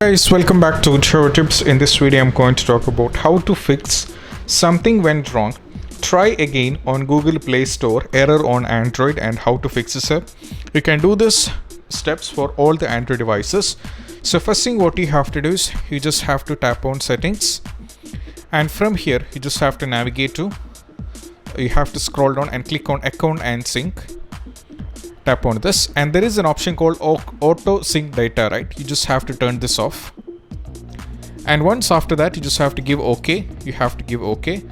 Guys, welcome back to Java Tips. In this video I'm going to talk about how to fix something went wrong. Try again on Google Play Store, error on Android, and how to fix this up. You can do this steps for all the Android devices. So first thing what you have to do is you just have to tap on settings, and from here you just have to navigate to, you have to scroll down and click on account and sync. Tap on this, and there is an option called auto sync data, right? You just have to turn this off, and once after that you just have to give OK. You have to give OK,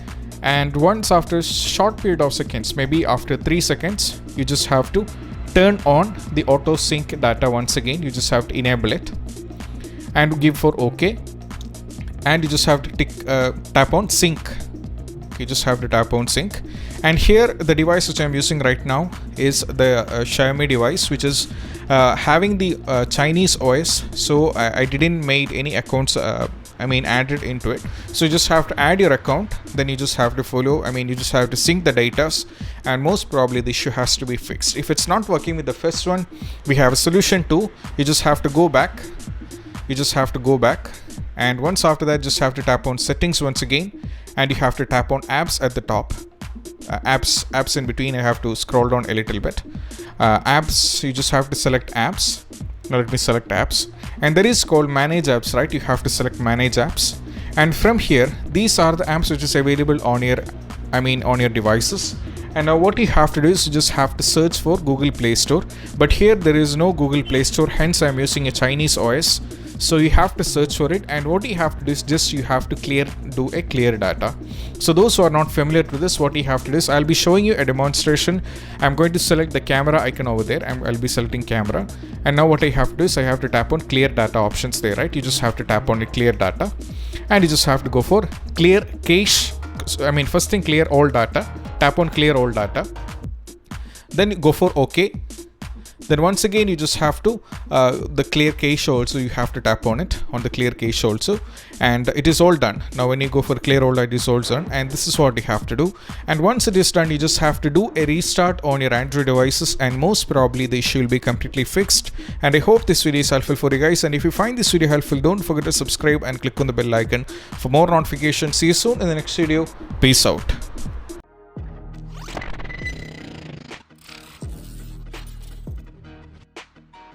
and once after a short period of seconds, maybe after 3 seconds, you just have to turn on the auto sync data once again. You just have to enable it and give for OK, and you just have to tap on sync. You just have to tap on sync, and here the device which I'm using right now is the Xiaomi device, which is having the Chinese OS. So I didn't made any accounts added into it. So you just have to add your account, then you just have to follow, you just have to sync the datas, and most probably the issue has to be fixed. If it's not working with the first one, we have a solution too. You just have to go back. And once after that, just have to tap on settings once again, and you have to tap on apps at the top. Apps in between, I have to scroll down a little bit. Apps, you just have to select apps. Now let me select apps, and there is called manage apps, right? You have to select manage apps, and from here these are the apps which is available on your on your devices. And now what you have to do is you just have to search for Google Play Store, but here there is no Google Play Store, hence I'm using a Chinese OS. So you have to search for it, and what you have to do is just you have to do a clear data. So those who are not familiar with this, what you have to do is I'll be showing you a demonstration. I'm going to select the camera icon over there. I'll be selecting camera, and now what I have to do is I have to tap on clear data options there, right? You just have to tap on the clear data, and you just have to go for clear cache. First thing, clear all data. Tap on clear all data, then go for OK. Then once again you just have to the clear cache also, you have to tap on it, on the clear cache also, and it is all done. Now when you go for clear all data, it is all done, and this is what you have to do. And once it is done, you just have to do a restart on your Android devices, and most probably the issue will be completely fixed. And I hope this video is helpful for you guys, and if you find this video helpful, don't forget to subscribe and click on the bell icon for more notifications. See you soon in the next video. Peace out.